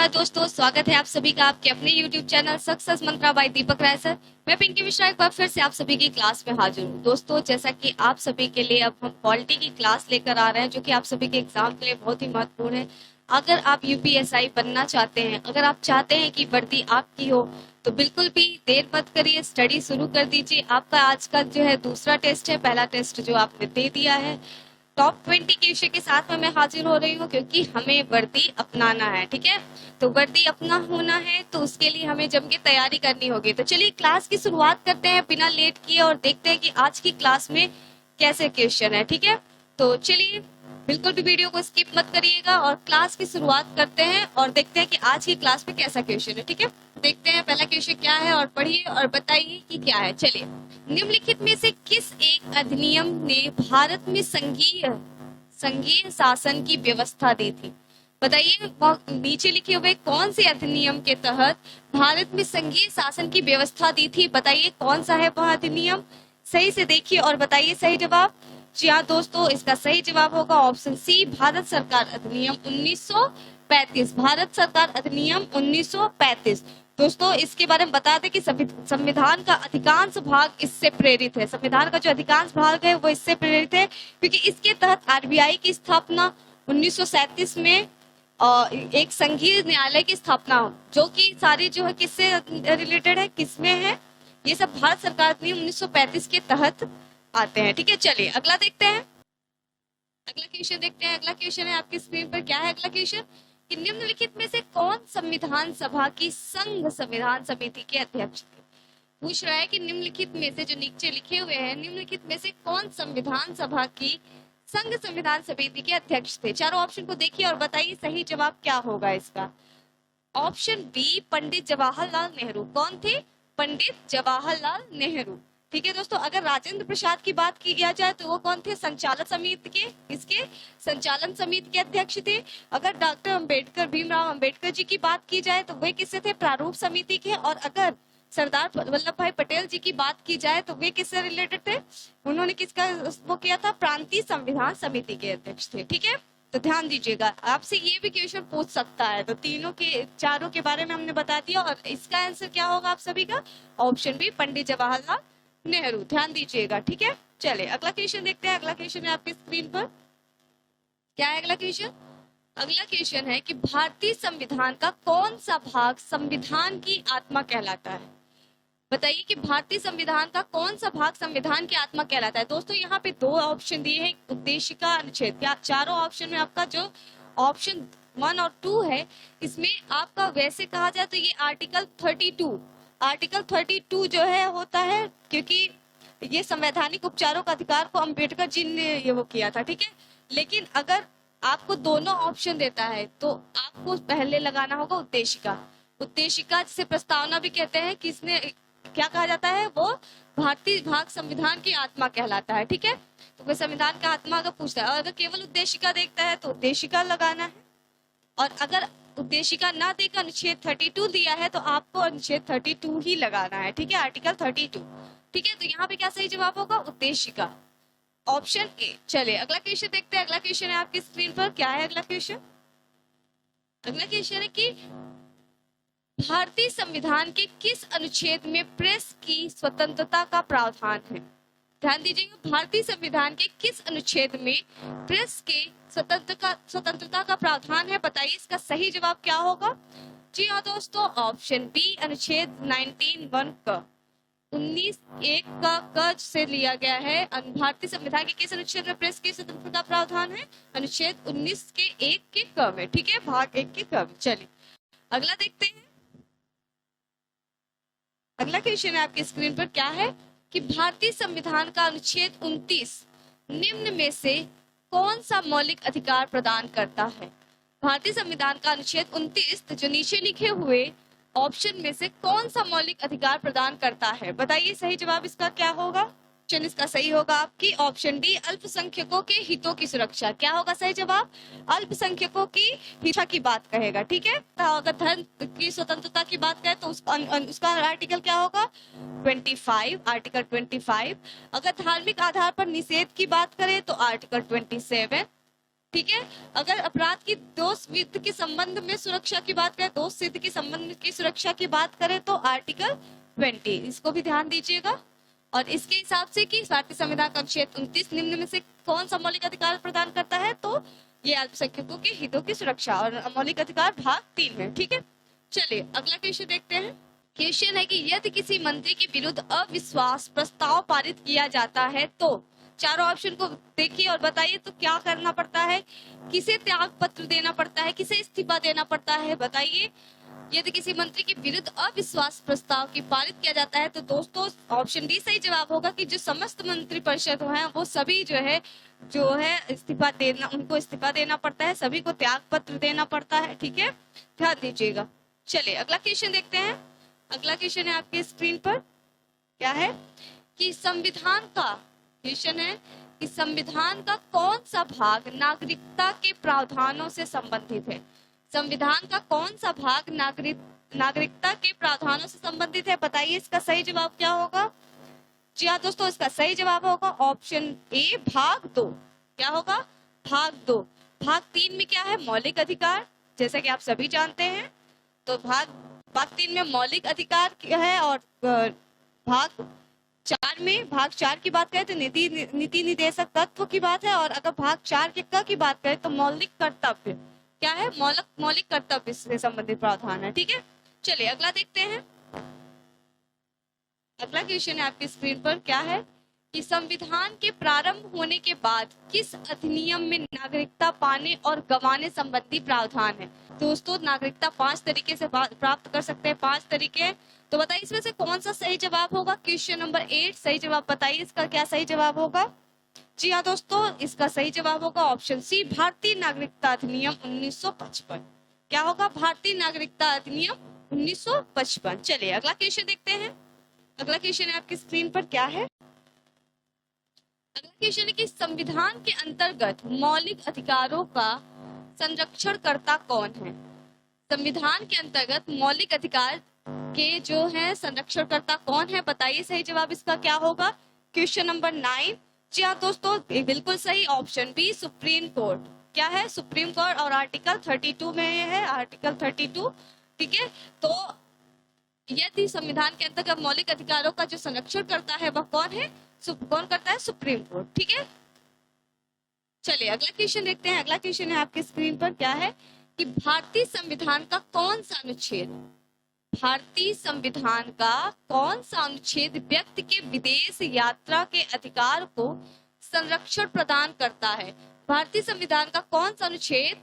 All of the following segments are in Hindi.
नमस्कार दोस्तों, स्वागत है आप सभी का आपके अपने YouTube चैनल सक्सेस मंत्रा बाय दीपक राय सर। मैं पिंकी मिश्रा एक बार फिर से आप सभी की क्लास में हाजिर हूँ। दोस्तों, जैसा कि आप सभी के लिए अब हम पॉलिटी की क्लास लेकर आ रहे हैं, जो कि आप सभी के एग्जाम के लिए बहुत ही महत्वपूर्ण है। अगर आप यूपीएसआई बनना चाहते हैं, अगर आप चाहते हैं कि वर्दी आपकी हो, तो बिल्कुल भी देर मत करिए, स्टडी शुरू कर दीजिए। आपका आज का जो है दूसरा टेस्ट है, पहला टेस्ट जो आपने दे दिया है। टॉप 20 के विषय के साथ में मैं हाजिर हो रही हूँ, क्योंकि हमें वर्दी अपनाना है। ठीक है, तो वर्दी अपना होना है, तो उसके लिए हमें जम के तैयारी करनी होगी। तो चलिए क्लास की शुरुआत करते हैं बिना लेट किए, और देखते हैं कि आज की क्लास में कैसे क्वेश्चन है। ठीक है, तो चलिए बिल्कुल भी वीडियो को स्किप मत करिएगा, और क्लास की शुरुआत करते हैं और देखते हैं कि आज की क्लास में कैसा क्वेश्चन है। ठीक है, देखते हैं पहला क्वेश्चन क्या है, और पढ़िए और बताइए कि क्या है। चलिए, निम्नलिखित में से किस एक अधिनियम ने भारत में संघीय शासन की व्यवस्था दी थी? बताइए, नीचे लिखे हुए कौन से अधिनियम के तहत भारत में संघीय शासन की व्यवस्था दी थी? बताइए कौन सा है वह अधिनियम। सही से देखिए और बताइए सही जवाब। जी हाँ दोस्तों, इसका सही जवाब होगा ऑप्शन सी, भारत सरकार अधिनियम 1935। भारत सरकार अधिनियम 1935। दोस्तों, इसके बारे में बता दें कि संविधान का अधिकांश भाग इससे प्रेरित है। संविधान का जो अधिकांश भाग है वो इससे प्रेरित है, क्योंकि इसके तहत आरबीआई की स्थापना 1937 में एक संघीय न्यायालय की स्थापना, जो कि सारी जो है किससे रिलेटेड है, किसमें है, ये सब भारत सरकार अधिनियम 1935 के तहत आते हैं। ठीक है, चलिए अगला देखते हैं। अगला क्वेश्चन देखते हैं। अगला क्वेश्चन है आपकी स्क्रीन पर, क्या है अगला क्वेश्चन कि निम्नलिखित में से कौन संविधान सभा की संघ संविधान समिति के अध्यक्ष थे? पूछ रहा है कि निम्नलिखित में से, जो नीचे लिखे हुए हैं, निम्नलिखित में से कौन संविधान सभा की संघ संविधान समिति के अध्यक्ष थे? चारों ऑप्शन को देखिए और बताइए सही जवाब क्या होगा इसका। Option B, Pandit Jawaharlal Nehru. कौन थे? पंडित जवाहरलाल नेहरू। ठीक है दोस्तों, अगर राजेंद्र प्रसाद की बात की जाए तो वो कौन थे? संचालक समिति के, इसके संचालन समिति के अध्यक्ष थे। अगर डॉक्टर अंबेडकर, भीमराव अंबेडकर जी की बात की जाए तो वे किससे थे? प्रारूप समिति के। और अगर सरदार वल्लभ भाई पटेल जी की बात की जाए तो वे किससे रिलेटेड थे? उन्होंने किसका वो किया था? प्रांतीय संविधान समिति के अध्यक्ष थे। ठीक है, तो ध्यान दीजिएगा, आपसे ये भी क्वेश्चन पूछ सकता है। तो तीनों के, चारों के बारे में हमने बता दिया, और इसका आंसर क्या होगा आप सभी का? Option B, Pandit Jawaharlal Nehru. ध्यान दीजिएगा। ठीक है, चले अगला क्वेश्चन देखते हैं। अगला क्वेश्चन है आपकी स्क्रीन पर, क्या है अगला क्वेश्चन? अगला क्वेश्चन है कि भारतीय संविधान का कौन सा भाग संविधान की आत्मा कहलाता है? बताइए कि भारतीय संविधान का कौन सा भाग संविधान की आत्मा कहलाता है। दोस्तों, यहाँ पे दो ऑप्शन दिए हैं, उद्देशिका, अनुच्छेद। क्या चारों ऑप्शन में आपका जो ऑप्शन 1 और 2 है, इसमें आपका वैसे कहा जाए तो ये आर्टिकल 32 जो है होता है, क्योंकि ये संवैधानिक उपचारों का अधिकार को अंबेडकर जी ने ये वो किया था। ठीक है, लेकिन अगर आपको दोनों ऑप्शन देता है तो आपको पहले लगाना होगा उद्देशिका। उद्देशिका जिसे प्रस्तावना भी कहते हैं, किसने क्या कहा जाता है, वो भारतीय भाग संविधान की आत्मा कहलाता है। ठीक है, तो वह संविधान का आत्मा अगर पूछता है, और अगर केवल उद्देशिका देखता है तो उद्देशिका लगाना है, और अगर उद्देशिका ना देकर अनुच्छेद 32 दिया है तो आपको अनुच्छेद 32 ही लगाना है। ठीक है, आर्टिकल 32। ठीक है, तो यहाँ पे क्या सही जवाब होगा? उद्देशिका, ऑप्शन ए। चलिए अगला क्वेश्चन देखते हैं। अगला क्वेश्चन है आपकी स्क्रीन पर, क्या है अगला क्वेश्चन? अगला क्वेश्चन है कि भारतीय संविधान के किस अनुच्छेद में प्रेस की स्वतंत्रता का प्रावधान है? ध्यान दीजिएगा, भारतीय संविधान के किस अनुच्छेद में प्रेस के स्वतंत्रता का प्रावधान है? बताइए इसका सही जवाब क्या होगा। जी हाँ दोस्तों, ऑप्शन बी, अनुच्छेद 19(1) का 19(1) का क से लिया गया है। भारतीय संविधान के किस अनुच्छेद में प्रेस की स्वतंत्रता का प्रावधान है? अनुच्छेद 19 के 1 के क में। ठीक है, भाग 1 के क में। चलिए अगला देखते हैं। अगला क्वेश्चन है आपकी स्क्रीन पर, क्या है कि भारतीय संविधान का अनुच्छेद 29 निम्न में से कौन सा मौलिक अधिकार प्रदान करता है? भारतीय संविधान का अनुच्छेद 29 जो नीचे लिखे हुए ऑप्शन में से कौन सा मौलिक अधिकार प्रदान करता है? बताइए सही जवाब इसका क्या होगा। ऑप्शन इसका सही होगा आपकी ऑप्शन डी, अल्पसंख्यकों के हितों की सुरक्षा। क्या होगा सही जवाब? अल्पसंख्यकों की हित की बात कहेगा। ठीक है, अगर धर्म की स्वतंत्रता की बात करें तो उसका आर्टिकल क्या होगा? 25, आर्टिकल 25। अगर धार्मिक आधार पर निषेध की बात करें तो आर्टिकल 27। ठीक है। अगर अपराध की दोष विध के संबंध में सुरक्षा की बात करें, दोष सिद्ध के संबंध की सुरक्षा की बात करें तो आर्टिकल 20, इसको भी ध्यान दीजिएगा। और इसके हिसाब से कि भारतीय संविधान का अनुच्छेद 29 निम्न में से कौन सा मौलिक अधिकार प्रदान करता है, तो ये अल्पसंख्यकों के हितों की सुरक्षा, और मौलिक अधिकार भाग 3 में। ठीक है, चलिए अगला क्वेश्चन देखते हैं। क्वेश्चन है कि यदि किसी मंत्री के विरुद्ध अविश्वास प्रस्ताव पारित किया जाता है तो चारों ऑप्शन को देखिए और बताइए तो क्या करना पड़ता है, किसे त्याग पत्र देना पड़ता है, किसे इस्तीफा देना पड़ता है, बताइए। यदि किसी मंत्री के विरुद्ध अविश्वास प्रस्ताव की पारित किया जाता है तो दोस्तों ऑप्शन डी सही जवाब होगा कि जो समस्त मंत्री परिषद हैं वो सभी जो है इस्तीफा देना, उनको इस्तीफा देना पड़ता है, सभी को त्याग पत्र देना पड़ता है। ठीक है, ध्यान दीजिएगा। चलिए अगला क्वेश्चन देखते हैं। अगला क्वेश्चन है आपके स्क्रीन पर, क्या है कि संविधान का क्वेश्चन है कि संविधान का कौन सा भाग नागरिकता के प्रावधानों से संबंधित है। संविधान का कौन सा भाग नागरिकता के प्रावधानों से संबंधित है, बताइए इसका सही जवाब क्या होगा। जी हाँ दोस्तों, इसका सही जवाब होगा ऑप्शन ए भाग 2। क्या होगा, भाग 2। भाग 3 में क्या है, मौलिक अधिकार, जैसा कि आप सभी जानते हैं। तो भाग 3 में मौलिक अधिकार क्या है, और भाग 4 की बात करें तो नीति निर्देशक तत्व की बात है, और अगर भाग 4 के क की बात करें तो मौलिक कर्तव्य, क्या है, मौलिक कर्तव्य से संबंधित प्रावधान है। ठीक है, चलिए अगला देखते हैं। अगला क्वेश्चन है आपकी स्क्रीन पर, क्या है कि संविधान के प्रारंभ होने के बाद किस अधिनियम में नागरिकता पाने और गंवाने संबंधी प्रावधान है। दोस्तों नागरिकता 5 तरीके से प्राप्त कर सकते हैं, 5 तरीके। तो बताइए इसमें से कौन सा सही जवाब होगा। क्वेश्चन नंबर 8 सही जवाब, बताइए इसका क्या सही जवाब होगा। जी हाँ दोस्तों, इसका सही जवाब होगा ऑप्शन सी भारतीय नागरिकता अधिनियम 1955। क्या होगा, भारतीय नागरिकता अधिनियम 1955। चलिए अगला क्वेश्चन देखते हैं। अगला क्वेश्चन है आपकी स्क्रीन पर, क्या है। अगला क्वेश्चन है कि संविधान के अंतर्गत मौलिक अधिकारों का संरक्षणकर्ता कौन है। संविधान के अंतर्गत मौलिक अधिकार के जो है संरक्षणकर्ता कौन है, बताइए सही जवाब इसका क्या होगा। Question number 9। जी हाँ दोस्तों, बिल्कुल सही, ऑप्शन बी सुप्रीम कोर्ट। क्या है, सुप्रीम कोर्ट, और आर्टिकल 32 में है, आर्टिकल 32। ठीक है, तो यदि संविधान के अंतर्गत मौलिक अधिकारों का जो संरक्षण करता है वह कौन है, कौन करता है, सुप्रीम कोर्ट। ठीक है, चलिए अगला क्वेश्चन देखते हैं। अगला क्वेश्चन है आपके स्क्रीन पर, क्या है कि भारतीय संविधान का कौन सा अनुच्छेद, भारतीय संविधान का कौन सा अनुच्छेद व्यक्ति के विदेश यात्रा के अधिकार को संरक्षण प्रदान करता है। भारतीय संविधान का कौन सा अनुच्छेद,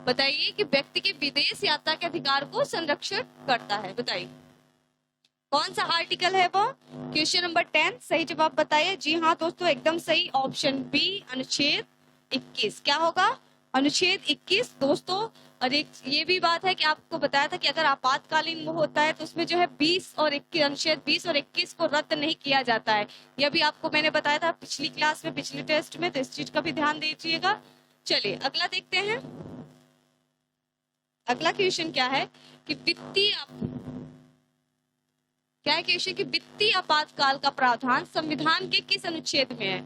बताइए, कि व्यक्ति के विदेश यात्रा के अधिकार को संरक्षण करता है, बताइए कौन सा आर्टिकल है वो। क्वेश्चन नंबर 10 सही जवाब बताइए। जी हाँ दोस्तों, एकदम सही, ऑप्शन बी अनुच्छेद 21। क्या होगा, अनुच्छेद 21 दोस्तों। और एक ये भी बात है कि आपको बताया था कि अगर आपातकालीन वो होता है तो उसमें जो है 20 और 21, अनुच्छेद 20 और 21 को रद्द नहीं किया जाता है। यह भी आपको मैंने बताया था पिछली क्लास में, पिछले टेस्ट में, तो इस चीज का भी ध्यान दीजिएगा। चलिए अगला देखते हैं। अगला क्वेश्चन क्या है कि वित्तीय आपातकाल का प्रावधान संविधान के किस अनुच्छेद में है।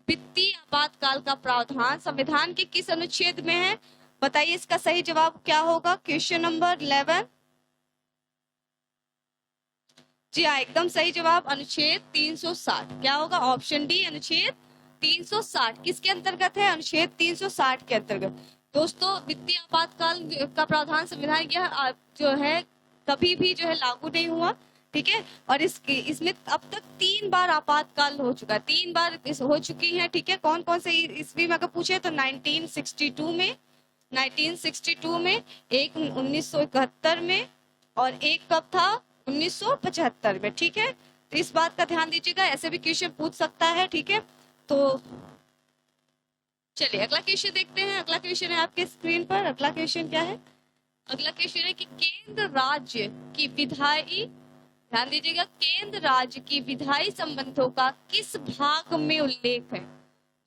वित्तीय आपातकाल का प्रावधान संविधान के किस अनुच्छेद में है, बताइए इसका सही जवाब क्या होगा। Question number 11। जी हाँ, एकदम सही जवाब, अनुच्छेद 360। क्या होगा, ऑप्शन डी अनुच्छेद 360 किसके अंतर्गत है, अनुच्छेद 360 के अंतर्गत। दोस्तों वित्तीय आपातकाल का प्रावधान संविधान यह जो है कभी भी जो है लागू नहीं हुआ। ठीक है, और इसमें अब तक 3 बार आपातकाल हो चुका है, 3 बार हो चुकी है। ठीक है, कौन कौन से ईस्वी में अगर पूछे तो 1962 में, 1962 में, एक 1971 में, और एक कब था, 1975 में। ठीक है, तो इस बात का ध्यान दीजिएगा, ऐसे भी क्वेश्चन पूछ सकता है। ठीक है, तो चलिए अगला क्वेश्चन देखते हैं। अगला क्वेश्चन है आपके स्क्रीन पर। अगला क्वेश्चन क्या है, अगला क्वेश्चन है कि केंद्र राज्य की विधायी, ध्यान दीजिएगा, केंद्र राज्य की विधायी संबंधों का किस भाग में उल्लेख है,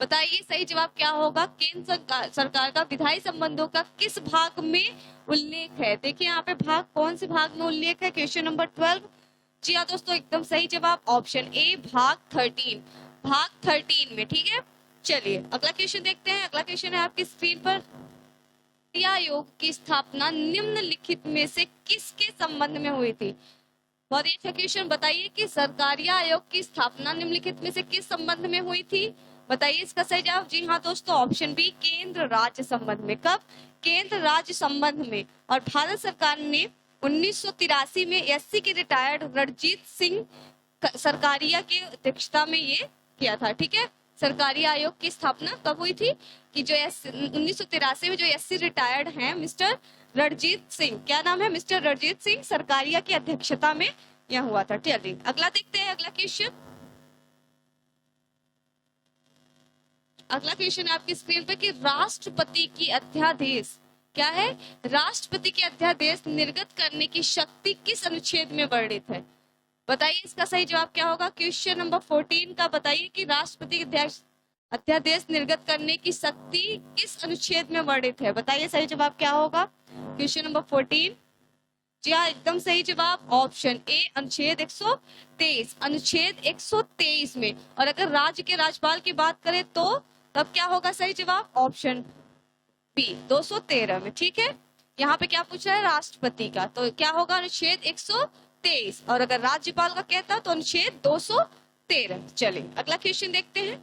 बताइए सही जवाब क्या होगा। केंद्र सरकार का विधायी संबंधों का किस भाग में उल्लेख है। देखिए यहाँ पे भाग, कौन से भाग में उल्लेख है, क्वेश्चन नंबर 12। जी हाँ दोस्तों, एकदम सही जवाब, ऑप्शन ए भाग 13, भाग 13 में। ठीक है, चलिए अगला क्वेश्चन देखते हैं। अगला क्वेश्चन है आपकी स्क्रीन पर, सरकारी आयोग की स्थापना निम्नलिखित में से किसके संबंध में हुई थी? बहुत ही अच्छा क्वेश्चन। बताइए कि सरकारी आयोग की स्थापना निम्नलिखित में से किस संबंध में हुई थी? बताइए इसका सही जवाब। जी हाँ दोस्तों, ऑप्शन बी, केंद्र राज्य संबंध में। कब? केंद्र राज्य संबंध में। और भारत सरकार ने 1983 में एससी के रिटायर्ड रणजीत सिंह सरकारिया की अध्यक्षता में ये किया था। ठीक है, सरकारी आयोग की स्थापना कब हुई थी? कि जो 1983 में जो एससी रिटायर्ड हैं मिस्टर रणजीत सिंह, क्या नाम है? मिस्टर रणजीत सिंह सरकारिया की अध्यक्षता में यह हुआ था। चलिए अगला देखते हैं। अगला क्वेश्चन, अगला क्वेश्चन है आपकी स्क्रीन पर कि राष्ट्रपति की अध्यादेश, क्या है? राष्ट्रपति के अध्यादेश निर्गत करने की शक्ति किस अनुच्छेद में वर्णित है? बताइए इसका सही जवाब क्या होगा। क्वेश्चन नंबर 14 का बताइए कि राष्ट्रपति के अध्यादेश निर्गत करने की शक्ति किस अनुच्छेद में वर्णित है? बताइए सही जवाब क्या होगा। क्वेश्चन नंबर 14, जी हाँ एकदम सही जवाब, ऑप्शन ए, अनुच्छेद 123। अनुच्छेद 123 में। और अगर राज्य के राज्यपाल की बात करें तो तब क्या होगा सही जवाब? ऑप्शन बी, 213 में। ठीक है, यहाँ पे क्या पूछ रहा है? राष्ट्रपति का, तो क्या होगा? अनुच्छेद 123। और अगर राज्यपाल का कहता तो अनुच्छेद 213। चलिए अगला क्वेश्चन देखते हैं।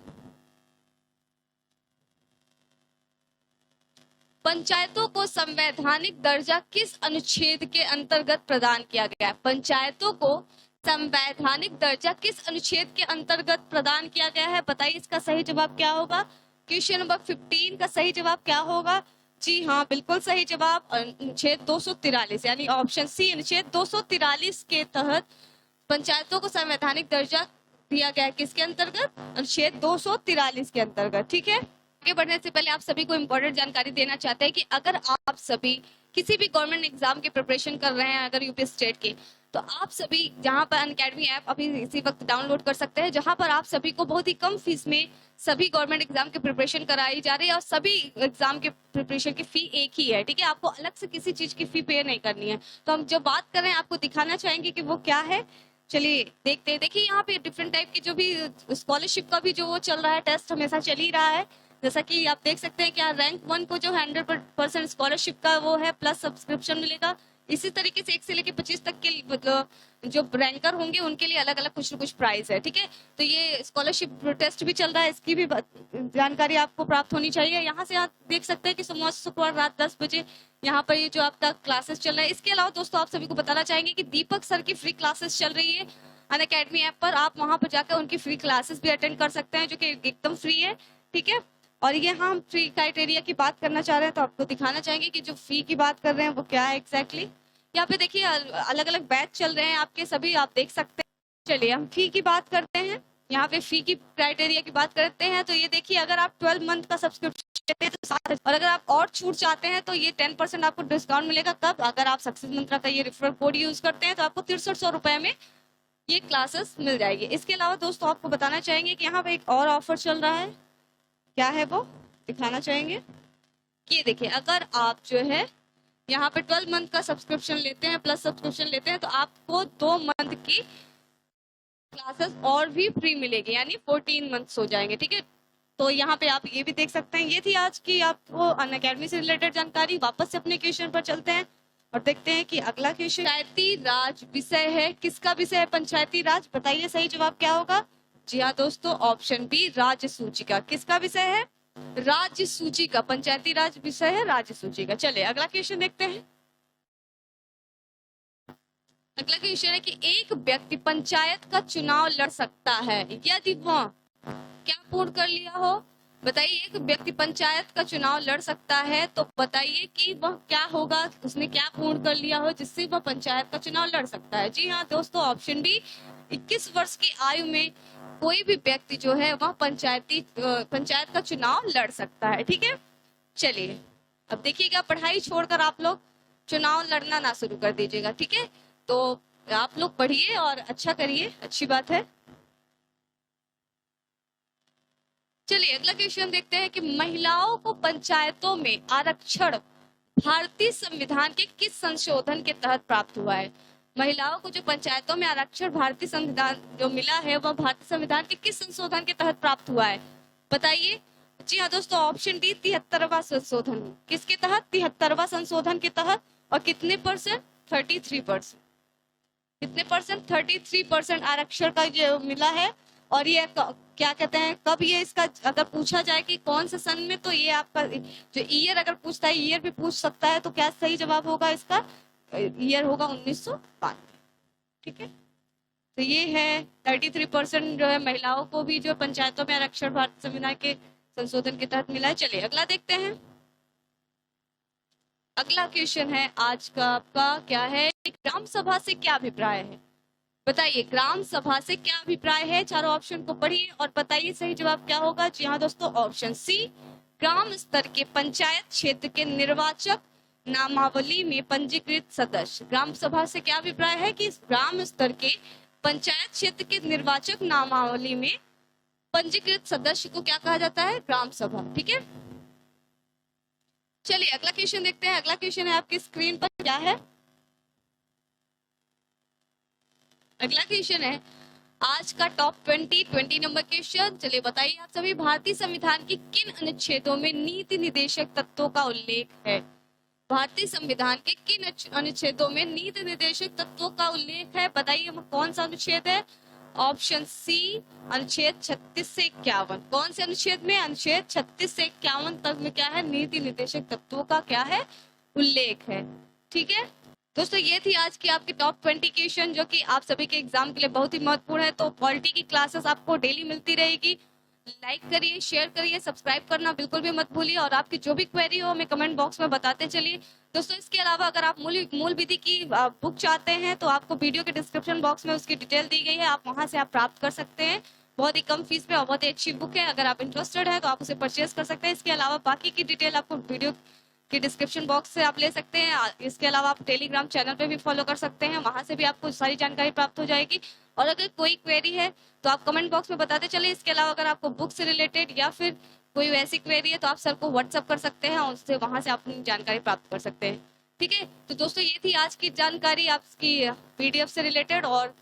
पंचायतों को संवैधानिक दर्जा किस अनुच्छेद के अंतर्गत प्रदान किया गया है? पंचायतों को संवैधानिक दर्जा किस अनुच्छेद के अंतर्गत प्रदान किया गया है? बताइए इसका सही जवाब क्या होगा। क्वेश्चन नंबर 15 का सही जवाब क्या होगा? जी हाँ बिल्कुल सही जवाब, अनुच्छेद 243 यानी ऑप्शन सी, अनुच्छेद 243 के तहत पंचायतों को संवैधानिक दर्जा दिया गया है। किसके अंतर्गत? अनुच्छेद 243 के अंतर्गत। ठीक है, आगे बढ़ने से पहले आप सभी को इम्पोर्टेंट जानकारी देना चाहते हैं कि अगर आप सभी किसी भी गवर्नमेंट एग्जाम की प्रिपरेशन कर रहे हैं, अगर यूपी स्टेट के, तो आप सभी जहां पर अनअकैडमी ऐप अभी इसी वक्त डाउनलोड कर सकते हैं, जहां पर आप सभी को बहुत ही कम फीस में सभी गवर्नमेंट एग्जाम की प्रिपरेशन कराई जा रही है। और सभी एग्जाम के प्रिपरेशन की फी एक ही है। ठीक है, आपको अलग से किसी चीज की फी पे नहीं करनी है। तो हम जो बात कर रहे हैं आपको दिखाना चाहेंगे कि वो क्या है। चलिए देखते हैं। देखिए यहाँ पे डिफरेंट टाइप की जो भी स्कॉलरशिप का भी जो वो चल रहा है, टेस्ट हमेशा चल ही रहा है। जैसा कि आप देख सकते हैं कि रैंक 1 को जो 100% स्कॉलरशिप का वो है प्लस सब्सक्रिप्शन मिलेगा। इसी तरीके से 1 से लेकर 25 तक के जो रैंकर होंगे उनके लिए अलग अलग कुछ न कुछ प्राइस है। ठीक है, तो ये स्कॉलरशिप टेस्ट भी चल रहा है, इसकी भी जानकारी आपको प्राप्त होनी चाहिए। यहाँ से आप देख सकते हैं कि सोमवार शुक्रवार रात 10 बजे यहाँ पर ये जो आपका क्लासेस चल रहा है। इसके अलावा दोस्तों आप सभी को बताना चाहेंगे कि दीपक सर की फ्री क्लासेस चल रही है अनअकैडमी ऐप पर। आप वहां पर जाकर उनकी फ्री क्लासेस भी अटेंड कर सकते हैं, जो कि एकदम फ्री है। ठीक है, और ये हम फ्री क्राइटेरिया की बात करना चाह रहे हैं तो आपको दिखाना चाहेंगे कि जो फी की बात कर रहे हैं वो क्या है एग्जैक्टली। यहाँ पे देखिए अलग अलग बैच चल रहे हैं आपके, सभी आप देख सकते हैं। चलिए हम फी की बात करते हैं। यहाँ पे फी की क्राइटेरिया की बात करते हैं तो ये देखिए, अगर आप 12 मंथ का सब्सक्रिप्शन लेते हैं तो 7, और अगर आप और छूट चाहते हैं तो ये 10% आपको डिस्काउंट मिलेगा। कब? अगर आप सक्सेस मंत्रा का ये रेफरल कोड यूज करते हैं तो आपको 6300 रुपए में ये क्लासेस मिल जाएगी। इसके अलावा दोस्तों आपको बताना चाहेंगे कि यहाँ पे एक और ऑफर चल रहा है। क्या है वो दिखाना चाहेंगे कि ये देखिए, अगर आप जो है यहाँ पे 12 मंथ का सब्सक्रिप्शन लेते हैं प्लस सब्सक्रिप्शन लेते हैं तो आपको 2 मंथ की क्लासेस और भी फ्री मिलेगी, यानी 14 मंथ्स हो जाएंगे। ठीक है, तो यहाँ पे आप ये भी देख सकते हैं। ये थी आज की आपको अनअकैडमी से रिलेटेड जानकारी। वापस से अपने क्वेश्चन पर चलते हैं और देखते हैं कि अगला क्वेश्चन पंचायती राज विषय है। किसका विषय है? पंचायती राज। बताइए सही जवाब क्या होगा। जी हाँ दोस्तों, ऑप्शन बी, राज्य सूची का। किसका विषय है? राज्य सूची का। पंचायती राज विषय है राज्य सूची का। चलिए अगला क्वेश्चन देखते हैं। अगला क्वेश्चन है कि एक व्यक्ति पंचायत का चुनाव लड़ सकता है यदि वह क्या पूर्ण कर लिया हो। बताइए, एक व्यक्ति पंचायत का चुनाव लड़ सकता है तो बताइए कि वह क्या होगा, उसने क्या पूर्ण कर लिया हो जिससे वह पंचायत का चुनाव लड़ सकता है। जी हाँ दोस्तों, ऑप्शन बी, 21 वर्ष की आयु में कोई भी व्यक्ति जो है वह पंचायत का चुनाव लड़ सकता है। ठीक है, चलिए अब देखिएगा, पढ़ाई छोड़कर आप लोग चुनाव लड़ना ना शुरू कर दीजिएगा। ठीक है, तो आप लोग पढ़िए और अच्छा करिए, अच्छी बात है। चलिए अगला क्वेश्चन देखते हैं कि महिलाओं को पंचायतों में आरक्षण भारतीय संविधान के किस संशोधन के तहत प्राप्त हुआ है। महिलाओं को जो पंचायतों में आरक्षण भारतीय संविधान जो मिला है वह भारतीय संविधान के किस संशोधन के तहत प्राप्त हुआ है। बताइए, जी हाँ दोस्तों, ऑप्शन डी 73वां संशोधन। किसके तहत? 73वां संशोधन के तहत। और कितने परसेंट? 33%। कितने परसेंट? 33% आरक्षण का ये मिला है। और ये क्या कहते हैं, कब ये इसका अगर पूछा जाए कि कौन से सन में, तो ये आपका जो ईयर अगर पूछता है, ईयर भी पूछ सकता है, तो क्या सही जवाब होगा इसका? ईयर होगा 1992। ठीक है, तो ये है 33% जो है महिलाओं को भी जो पंचायतों में आरक्षण भारत संविधान के संशोधन के तहत मिला है। चलिए अगला देखते हैं। अगला क्वेश्चन है आज का आपका, क्या है? ग्राम सभा से क्या अभिप्राय है? बताइए, ग्राम सभा से क्या अभिप्राय है? चारों ऑप्शन को पढ़िए और बताइए सही जवाब क्या होगा। जी हाँ दोस्तों, ऑप्शन सी, ग्राम स्तर के पंचायत क्षेत्र के निर्वाचक नामावली में पंजीकृत सदस्य। ग्राम सभा से क्या अभिप्राय है कि ग्राम स्तर के पंचायत क्षेत्र के निर्वाचक नामावली में पंजीकृत सदस्य को क्या कहा जाता है? ग्राम सभा। ठीक है, चलिए अगला क्वेश्चन देखते हैं। अगला क्वेश्चन है आपकी स्क्रीन पर, क्या है? अगला क्वेश्चन है आज का टॉप 20 नंबर क्वेश्चन। चलिए बताइए आप सभी, भारतीय संविधान की किन अनुच्छेदों में नीति निर्देशक तत्वों का उल्लेख है? भारतीय संविधान के किन अनुच्छेदों में नीति निर्देशक तत्वों का उल्लेख है? बताइए कौन सा अनुच्छेद है? ऑप्शन सी, अनुच्छेद 36 से 51। कौन से अनुच्छेद में? अनुच्छेद 36 से 51 तक में क्या है? नीति निर्देशक तत्वों का क्या है? उल्लेख है। ठीक है दोस्तों, ये थी आज की आपकी टॉप 20 क्वेश्चन, जो कि आप सभी के एग्जाम के लिए बहुत ही महत्वपूर्ण है। तो पॉलिटी की क्लासेस आपको डेली मिलती रहेगी। लाइक करिए, शेयर करिए, सब्सक्राइब करना बिल्कुल भी मत भूलिए। और आपकी जो भी क्वेरी हो हमें कमेंट बॉक्स में बताते चलिए दोस्तों। इसके अलावा अगर आप मूल विधि की बुक चाहते हैं तो आपको वीडियो के डिस्क्रिप्शन बॉक्स में उसकी डिटेल दी गई है, आप वहां से आप प्राप्त कर सकते हैं। बहुत ही कम फीस में और बहुत ही अच्छी बुक है। अगर आप इंटरेस्टेड है तो आप उसे परचेज कर सकते हैं। इसके अलावा बाकी की डिटेल आपको वीडियो कि डिस्क्रिप्शन बॉक्स से आप ले सकते हैं। इसके अलावा आप टेलीग्राम चैनल पे भी फॉलो कर सकते हैं, वहां से भी आपको सारी जानकारी प्राप्त हो जाएगी। और अगर कोई क्वेरी है तो आप कमेंट बॉक्स में बताते चलिए। इसके अलावा अगर आपको बुक से रिलेटेड या फिर कोई वैसी क्वेरी है तो आप सर को व्हाट्सअप कर सकते हैं, उससे वहां से आप अपनी जानकारी प्राप्त कर सकते हैं। ठीक है, तो दोस्तों ये थी आज की जानकारी आपकी पीडीएफ से रिलेटेड। और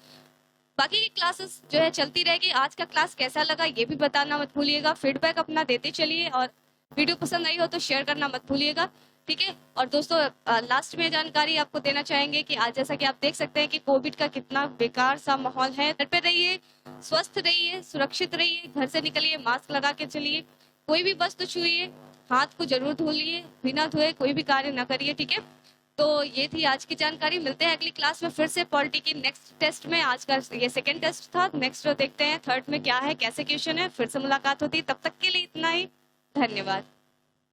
बाकी की क्लासेस जो है चलती रहेगी। आज का क्लास कैसा लगा ये भी बताना मत भूलिएगा, फीडबैक अपना देते चलिए। और वीडियो पसंद आई हो तो शेयर करना मत भूलिएगा। ठीक है, और दोस्तों लास्ट में जानकारी आपको देना चाहेंगे कि आज जैसा कि आप देख सकते हैं कि कोविड का कितना बेकार सा माहौल है। घर पे रहिए, स्वस्थ रहिए, सुरक्षित रहिए, घर से निकलिए मास्क लगा के चलिए, कोई भी वस्तु छुइए हाथ को जरूर धुलिए, बिना धोए कोई भी कार्य ना करिए। ठीक है, तो ये थी आज की जानकारी। मिलते हैं अगली क्लास में फिर से पॉलिटी की नेक्स्ट टेस्ट में। आज का ये सेकंड टेस्ट था, नेक्स्ट देखते हैं थर्ड में क्या है, कैसे क्वेश्चन है। फिर से मुलाकात होती है, तब तक के लिए इतना ही। धन्यवाद।